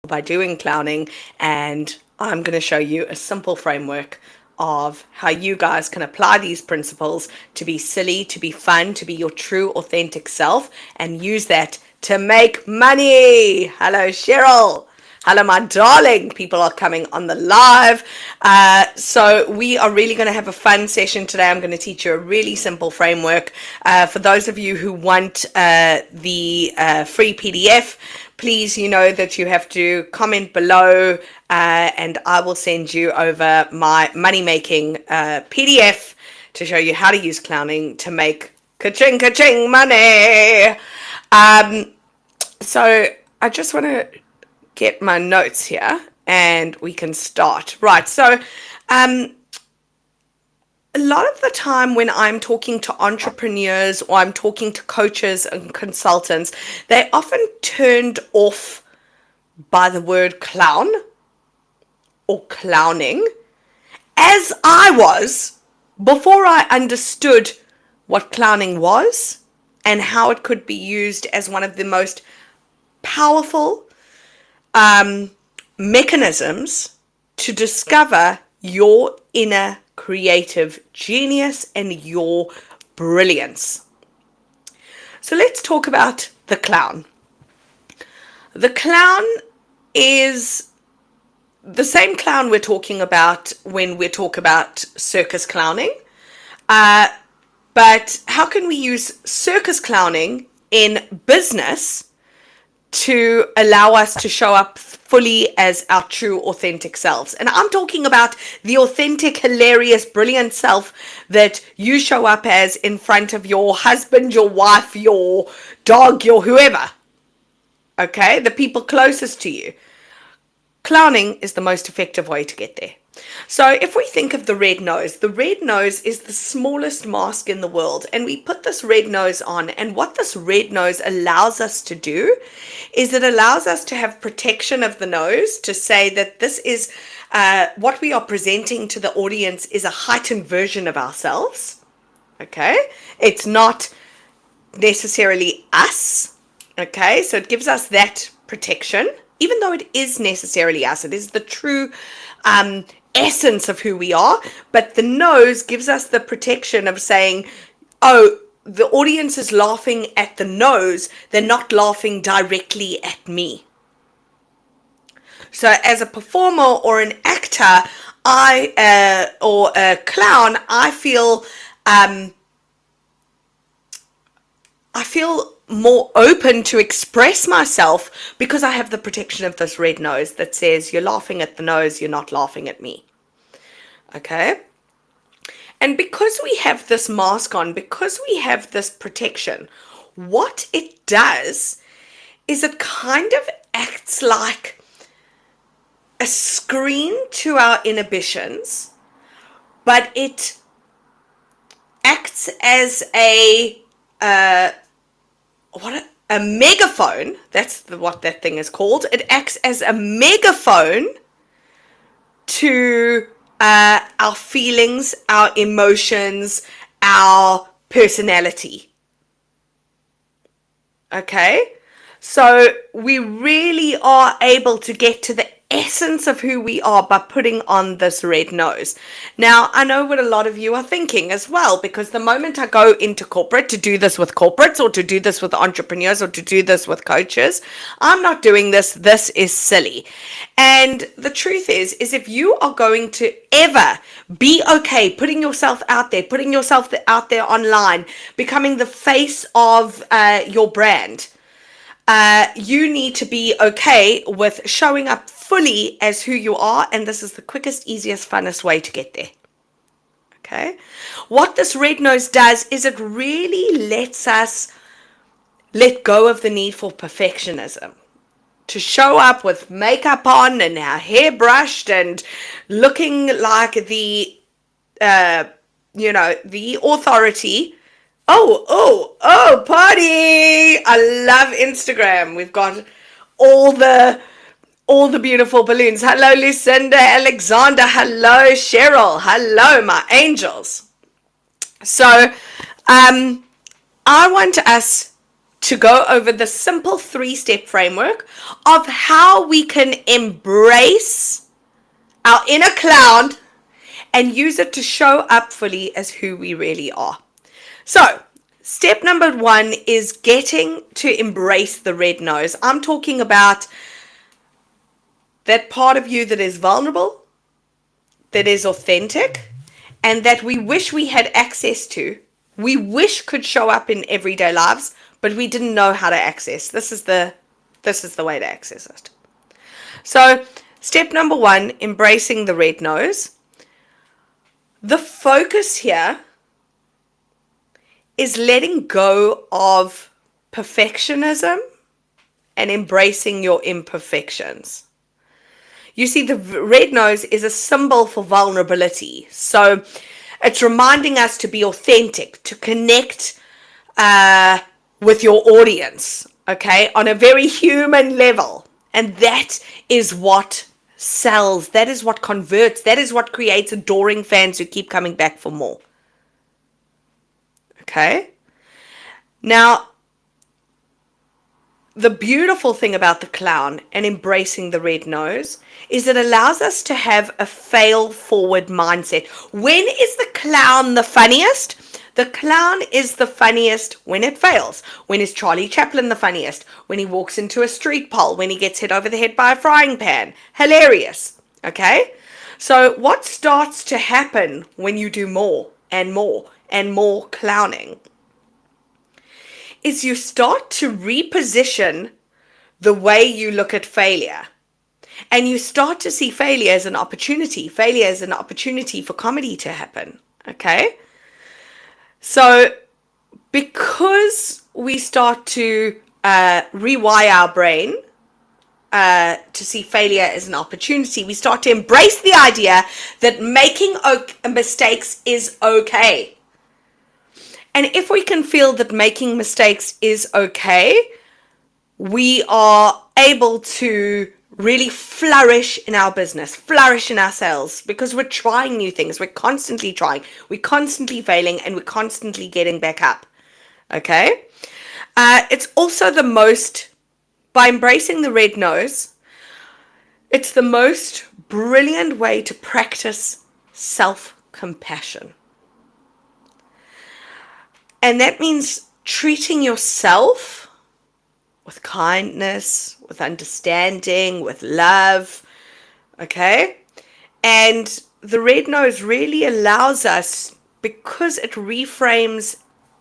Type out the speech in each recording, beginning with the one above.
by doing clowning, and I'm going to show you a simple framework of how you guys can apply these principles to be silly, to be fun, to be your true authentic self, and use that to make money. Hello, Cheryl. Hello, my darling. People are coming on the live. So we are really going to have a fun session today. I'm going to teach you a really simple framework. For those of you who want the free PDF, please, you know that you have to comment below, and I will send you over my money-making PDF to show you how to use clowning to make ka-ching, ka-ching money. So I just want to get my notes here and we can start. Right, so a lot of the time when I'm talking to entrepreneurs or I'm talking to coaches and consultants, they're often turned off by the word clown or clowning, as I was before I understood what clowning was and how it could be used as one of the most powerful mechanisms to discover your inner creative genius and your brilliance. So let's talk about the clown. The clown is the same clown we're talking about when we talk about circus clowning. But how can we use circus clowning in business to allow us to show up fully as our true authentic selves? And I'm talking about the authentic, hilarious, brilliant self that you show up as in front of your husband, your wife, your dog, your whoever. Okay, the people closest to you. Clowning is the most effective way to get there. So if we think of the red nose is the smallest mask in the world, and we put this red nose on, and what this red nose allows us to do is it allows us to have protection of the nose, to say that this is what we are presenting to the audience is a heightened version of ourselves. Okay, it's not necessarily us. Okay, so it gives us that protection, even though it is necessarily us. It is the true essence of who we are, but the nose gives us the protection of saying, oh, the audience is laughing at the nose, they're not laughing directly at me. So as a performer or an actor, or a clown, I feel more open to express myself because I have the protection of this red nose that says, you're laughing at the nose, you're not laughing at me. Okay? And because we have this mask on, because we have this protection, what it does is it kind of acts like a screen to our inhibitions, but it acts as a megaphone. That's what that thing is called. It acts as a megaphone to our feelings, our emotions, our personality. Okay, so we really are able to get to the essence of who we are by putting on this red nose. Now, I know what a lot of you are thinking as well, because the moment I go into corporate to do this with corporates or to do this with entrepreneurs or to do this with coaches, I'm not doing this. This is silly. And the truth is if you are going to ever be okay putting yourself out there, putting yourself out there online, becoming the face of your brand, you need to be okay with showing up fully as who you are, and this is the quickest, easiest, funnest way to get there. Okay? What this red nose does is it really lets us let go of the need for perfectionism. To show up with makeup on and our hair brushed and looking like the authority. Oh, party! I love Instagram. We've got all the beautiful balloons. Hello, Lucinda, Alexander. Hello, Cheryl. Hello, my angels. So, I want us to go over the simple 3-step framework of how we can embrace our inner clown and use it to show up fully as who we really are. So, step number 1 is getting to embrace the red nose. I'm talking about that part of you that is vulnerable, that is authentic, and that we wish we had access to. We wish could show up in everyday lives, but we didn't know how to access. This is the way to access it. So, step number 1, embracing the red nose. The focus here is letting go of perfectionism and embracing your imperfections. You see, the red nose is a symbol for vulnerability. So it's reminding us to be authentic, to connect with your audience, okay, on a very human level. And that is what sells. That is what converts. That is what creates adoring fans who keep coming back for more. Okay? Now, the beautiful thing about the clown and embracing the red nose is it allows us to have a fail-forward mindset. When is the clown the funniest? The clown is the funniest when it fails. When is Charlie Chaplin the funniest? When he walks into a street pole, when he gets hit over the head by a frying pan. Hilarious. Okay? So what starts to happen when you do more and more and more clowning is you start to reposition the way you look at failure. And you start to see failure as an opportunity. Failure as an opportunity for comedy to happen. Okay? So, because we start to rewire our brain to see failure as an opportunity, we start to embrace the idea that making mistakes is okay. And if we can feel that making mistakes is okay, we are able to really flourish in our business, flourish in our sales, because we're trying new things. We're constantly trying, we're constantly failing, and we're constantly getting back up. Okay? It's also by embracing the red nose, it's the most brilliant way to practice self-compassion. And that means treating yourself with kindness, with understanding, with love, okay? And the red nose really allows us, because it reframes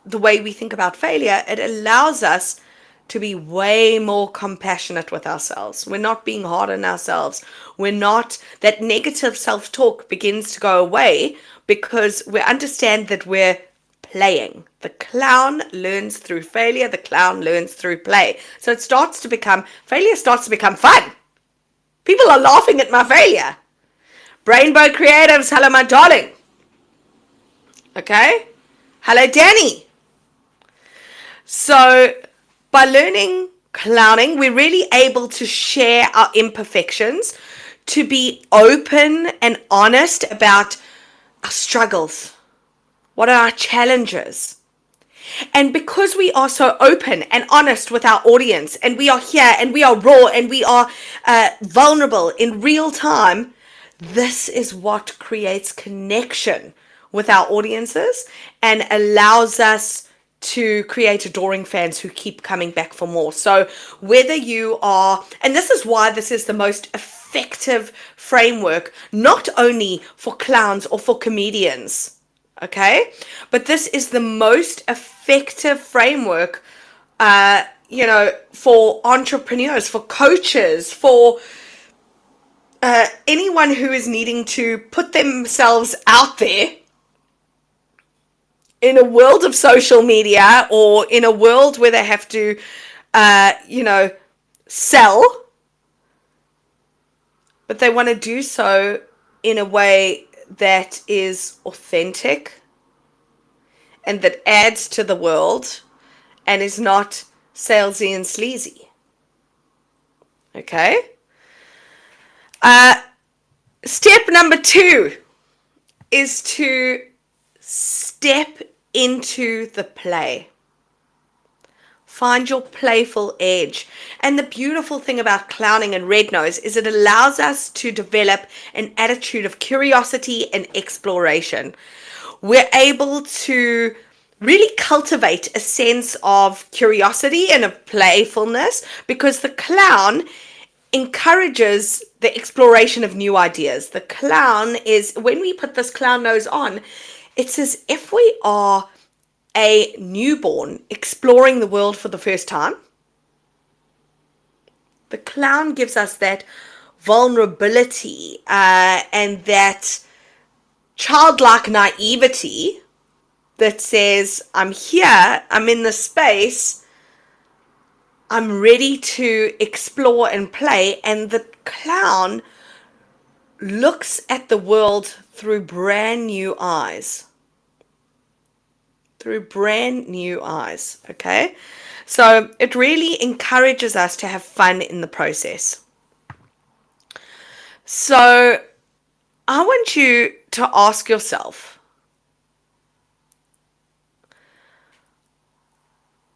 the way we think about failure, it allows us to be way more compassionate with ourselves. We're not being hard on ourselves. That negative self-talk begins to go away because we understand that we're playing. The clown learns through failure. The clown learns through play. So failure starts to become fun. People are laughing at my failure. Brainbow Creatives, hello my darling. Okay? Hello Danny. So by learning clowning, we're really able to share our imperfections, to be open and honest about our struggles. What are our challenges? And because we are so open and honest with our audience, and we are here, and we are raw, and we are vulnerable in real time, this is what creates connection with our audiences and allows us to create adoring fans who keep coming back for more. So whether you are, and this is why this is the most effective framework, not only for clowns or for comedians, okay, but this is the most effective framework, for entrepreneurs, for coaches, for anyone who is needing to put themselves out there in a world of social media, or in a world where they have to, sell, but they want to do so in a way that is authentic and that adds to the world and is not salesy and sleazy. Okay? Step number 2 is to step into the play. Find your playful edge. And the beautiful thing about clowning and red nose is it allows us to develop an attitude of curiosity and exploration. We're able to really cultivate a sense of curiosity and of playfulness because the clown encourages the exploration of new ideas. The clown is, when we put this clown nose on, it's as if we are a newborn exploring the world for the first time. The clown gives us that vulnerability and that childlike naivety that says, I'm here, I'm in the space, I'm ready to explore and play. And the clown looks at the world through brand new eyes. Through brand new eyes, okay? So it really encourages us to have fun in the process. So I want you to ask yourself,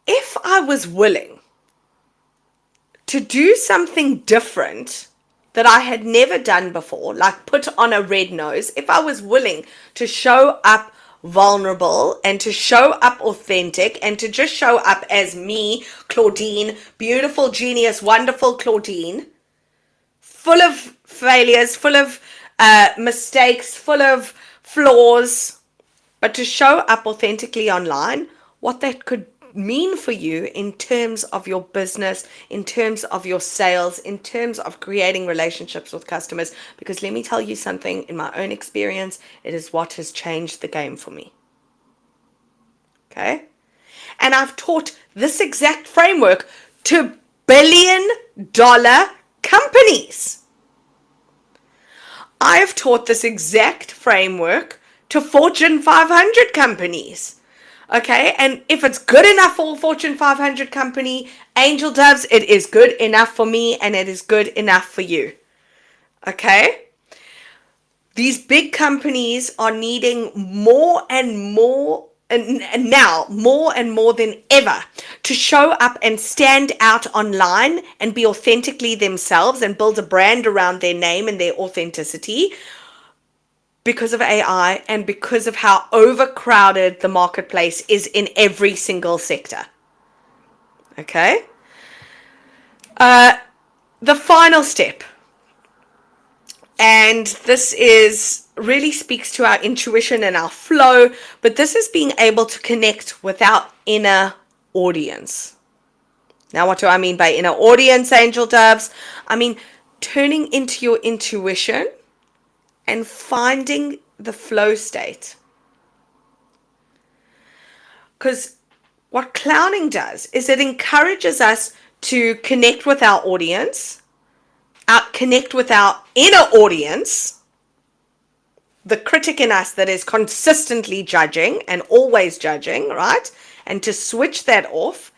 if I was willing to do something different that I had never done before, like put on a red nose, if I was willing to show up vulnerable and to show up authentic and to just show up as me, Claudine, beautiful, genius, wonderful Claudine, full of failures, full of mistakes, full of flaws, but to show up authentically online, what that could mean for you in terms of your business, in terms of your sales, in terms of creating relationships with customers. Because let me tell you something, in my own experience, it is what has changed the game for me. Okay? And I've taught this exact framework to billion-dollar companies. I have taught this exact framework to Fortune 500 companies. Okay, and if it's good enough for a Fortune 500 company, Angel Doves, it is good enough for me and it is good enough for you. Okay? These big companies are needing more and more, and now more and more than ever, to show up and stand out online and be authentically themselves and build a brand around their name and their authenticity, because of AI and because of how overcrowded the marketplace is in every single sector. Okay? The final step, and this is really speaks to our intuition and our flow, but this is being able to connect with our inner audience. Now, what do I mean by inner audience, Angel Doves? I mean turning into your intuition and finding the flow state. Because what clowning does is it encourages us to connect with our audience, connect with our inner audience, the critic in us that is consistently judging and always judging, right? And to switch that off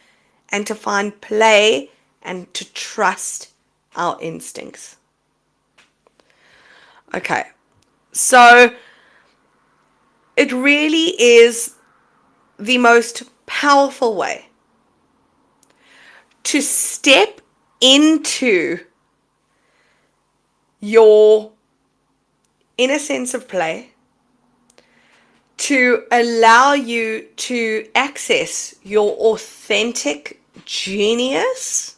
and to find play and to trust our instincts. Okay. So it really is the most powerful way to step into your inner sense of play, to allow you to access your authentic genius,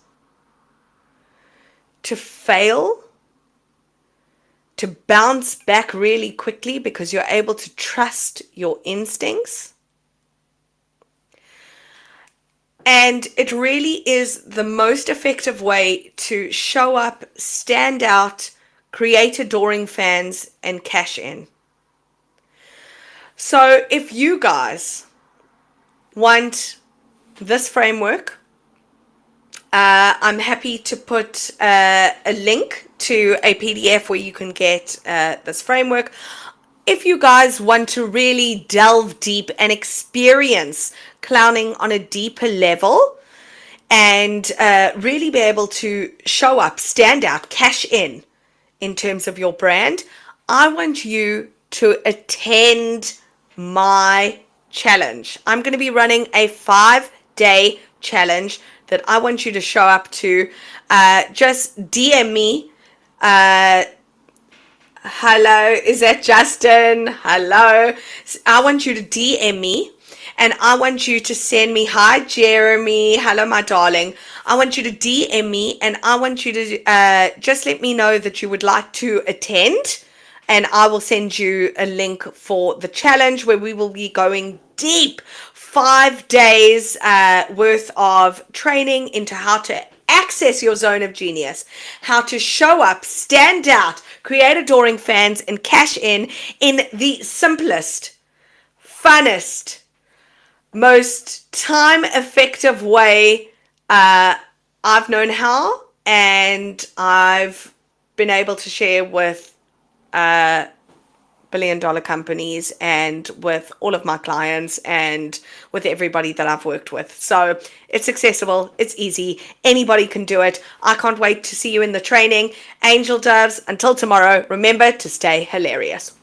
to fail, to bounce back really quickly because you're able to trust your instincts. And it really is the most effective way to show up, stand out, create adoring fans, and cash in. So if you guys want this framework, I'm happy to put a link to a PDF where you can get this framework. If you guys want to really delve deep and experience clowning on a deeper level and really be able to show up, stand out, cash in terms of your brand, I want you to attend my challenge. I'm going to be running a 5-day challenge that I want you to show up to, just DM me. Hello, is that Justin? Hello. I want you to DM me and I want you to send me, hi Jeremy, hello my darling. I want you to DM me and I want you to just let me know that you would like to attend, and I will send you a link for the challenge where we will be going deep, 5 days worth of training into how to access your zone of genius, how to show up, stand out, create adoring fans, and cash in the simplest, funnest, most time effective way I've known how, and I've been able to share with billion-dollar companies and with all of my clients and with everybody that I've worked with. So it's accessible, it's easy, anybody can do it. I can't wait to see you in the training. Angel doves, until tomorrow, remember to stay hilarious.